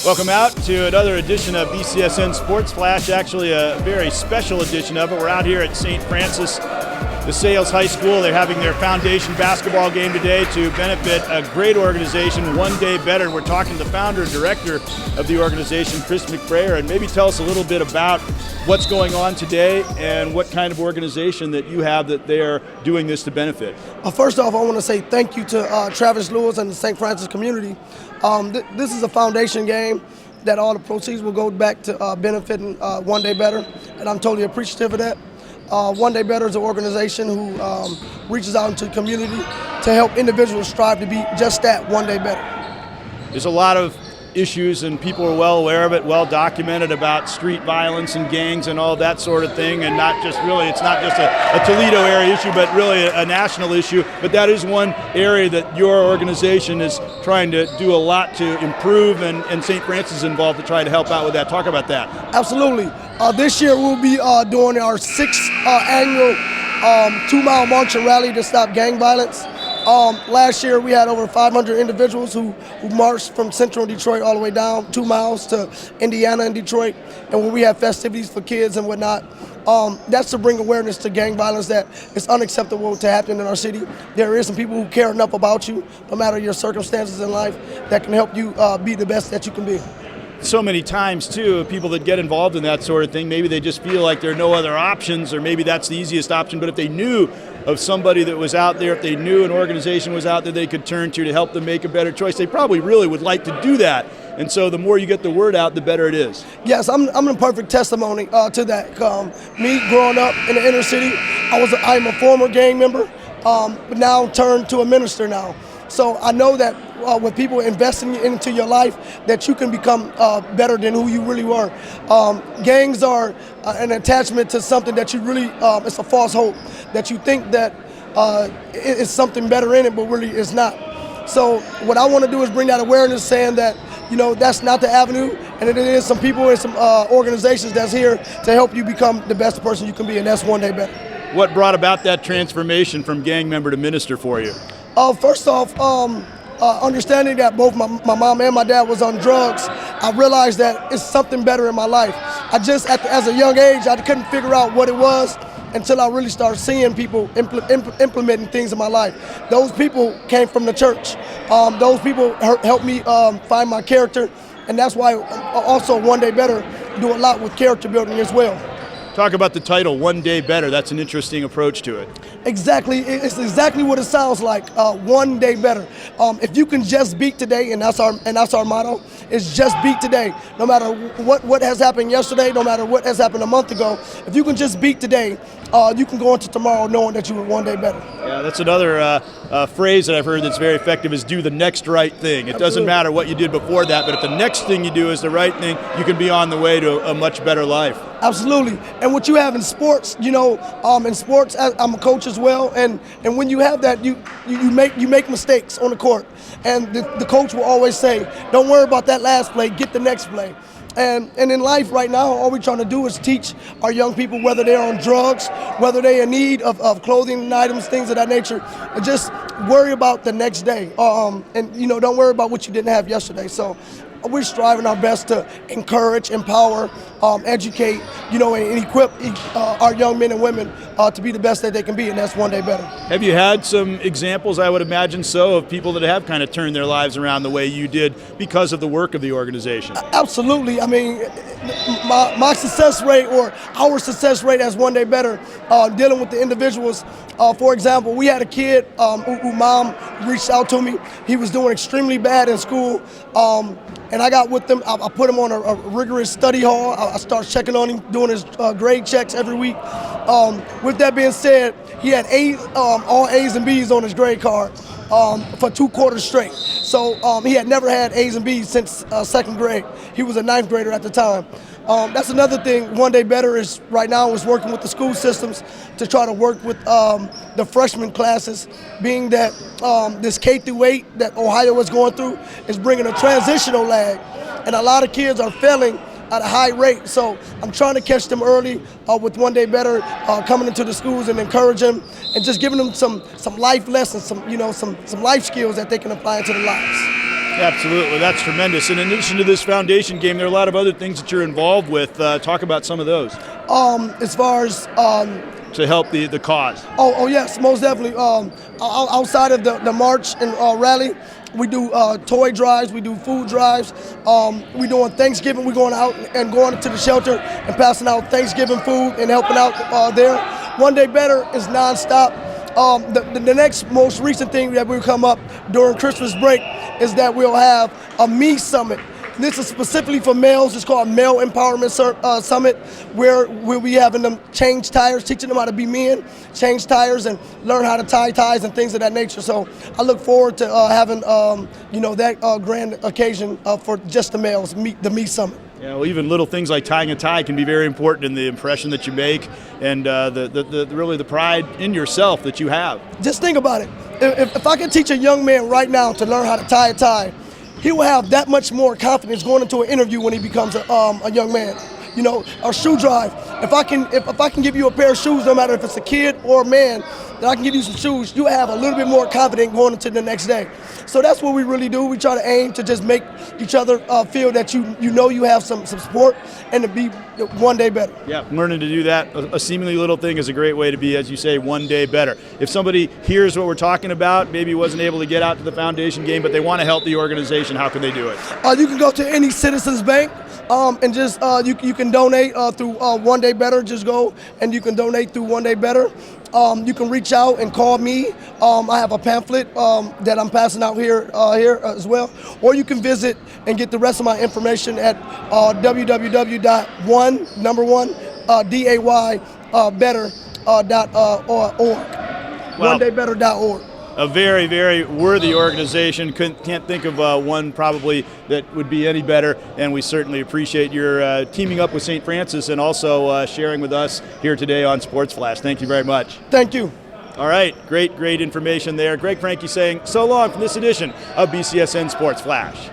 Welcome out to another edition of BCSN Sports Flash, actually a very special edition of it. We're out here at St. Francis de Sales High School. They're having their foundation basketball game today to benefit a great organization, One Day Better. We're talking to the founder and director of the organization, Chris McBrayer, and maybe tell us a little bit about what's going on today and what kind of organization that you have that they are doing this to benefit. First off, I want to say thank you to Travis Lewis and the St. Francis community. This is a foundation game that all the proceeds will go back to benefiting One Day Better, and I'm totally appreciative of that. One Day Better is an organization who reaches out into the community to help individuals strive to be just that, one day better. There's a lot of issues, and people are well aware of it, well documented, about street violence and gangs and all that sort of thing, and not just really, it's not just a Toledo area issue, but really a national issue. But that is one area that your organization is trying to do a lot to improve, and St. Francis is involved to try to help out with that. Talk about that. Absolutely. This year we'll be doing our 6th annual 2-mile march and rally to stop gang violence. Last year we had over 500 individuals who marched from central Detroit all the way down 2 miles to Indiana and Detroit, and when we have festivities for kids and whatnot, that's to bring awareness to gang violence, that it's unacceptable to happen in our city. There is some people who care enough about you, no matter your circumstances in life, that can help you be the best that you can be. So many times, too, people that get involved in that sort of thing, maybe they just feel like there are no other options, or maybe that's the easiest option, but if they knew of somebody that was out there, if they knew an organization was out there they could turn to help them make a better choice, they probably really would like to do that. And so the more you get the word out, the better it is. Yes, I'm a perfect testimony to that. Me growing up in the inner city, I'm a former gang member, but now turned to a minister now. So I know that with people investing into your life, that you can become better than who you really were. Gangs are an attachment to something that you really, it's a false hope, that you think that it's something better in it, but really it's not. So what I want to do is bring that awareness, saying that, you know, that's not the avenue, and it is some people and some organizations that's here to help you become the best person you can be, and that's One Day Better. What brought about that transformation from gang member to minister for you? First off, understanding that both my mom and my dad was on drugs, I realized that it's something better in my life. As a young age, I couldn't figure out what it was until I really started seeing people implementing things in my life. Those people came from the church. Those people helped me find my character, and that's why also One Day Better do a lot with character building as well. Talk about the title, One Day Better. That's an interesting approach to it. Exactly, it's exactly what it sounds like. One day better. If you can just beat today, and that's our motto, is just beat today. No matter what has happened yesterday, no matter what has happened a month ago, if you can just beat today, you can go into tomorrow knowing that you were one day better. Yeah, that's another phrase that I've heard that's very effective, is do the next right thing. It doesn't matter what you did before that, but if the next thing you do is the right thing, you can be on the way to a much better life. Absolutely. And what you have in sports, you know, in sports, I'm a coach as well, and when you have that, you make mistakes on the court, and the coach will always say, don't worry about that last play, get the next play. And in life right now, all we're trying to do is teach our young people, whether they're on drugs, whether they're in need of clothing items, things of that nature, just worry about the next day. And, you know, don't worry about what you didn't have yesterday. So we're striving our best to encourage, empower, educate, you know, and equip our young men and women to be the best that they can be, and that's One Day Better. Have you had some examples, I would imagine so, of people that have kind of turned their lives around the way you did because of the work of the organization? Absolutely. I mean, my success rate, or our success rate as One Day Better, dealing with the individuals. For example, we had a kid who mom reached out to me. He was doing extremely bad in school. And I got with him. I put him on a rigorous study hall. I started checking on him, doing his grade checks every week. With that being said, he had all A's and B's on his grade card for 2 quarters straight. So he had never had A's and B's since 2nd grade. He was a 9th grader at the time. That's another thing One Day Better is right now is working with the school systems to try to work with the freshman classes, being that this K-8 that Ohio is going through is bringing a transitional lag, and a lot of kids are failing at a high rate. So I'm trying to catch them early with One Day Better, coming into the schools and encourage them and just giving them some life lessons, some life skills that they can apply into their lives. Absolutely, that's tremendous. And in addition to this foundation game, there are a lot of other things that you're involved with. Talk about some of those. As far as to help the cause. Oh yes, most definitely. Outside of the march and rally, we do toy drives, we do food drives. We doing Thanksgiving. We're going out and going to the shelter and passing out Thanksgiving food and helping out there. One Day Better is nonstop. The next most recent thing that will come up during Christmas break is that we'll have a Me Summit. This is specifically for males. It's called Male Empowerment Summit, where we'll be having them change tires, teaching them how to be men, change tires, and learn how to tie ties and things of that nature. So I look forward to having that grand occasion for just the males, the Me Summit. Yeah, well, even little things like tying a tie can be very important in the impression that you make and really the pride in yourself that you have. Just think about it. If I can teach a young man right now to learn how to tie a tie, he will have that much more confidence going into an interview when he becomes a young man. You know, a shoe drive. If I can give you a pair of shoes, no matter if it's a kid or a man, that I can give you some shoes, you have a little bit more confidence going into the next day. So that's what we really do. We try to aim to just make each other feel that you have some support and to be one day better. Yeah, learning to do that, a seemingly little thing is a great way to be, as you say, one day better. If somebody hears what we're talking about, maybe wasn't able to get out to the foundation game, but they want to help the organization, how can they do it? You can go to any Citizens Bank and just you can donate through One Day Better. Just go and you can donate through One Day Better. You can reach out and call me. I have a pamphlet that I'm passing out here as well. Or you can visit and get the rest of my information at www.daybetter.org. OneDayBetter.org. A very, very worthy organization. Can't think of one probably that would be any better, and we certainly appreciate your teaming up with St. Francis and also sharing with us here today on Sports Flash. Thank you very much. Thank you. All right, great information there. Greg Franke saying so long from this edition of BCSN Sports Flash.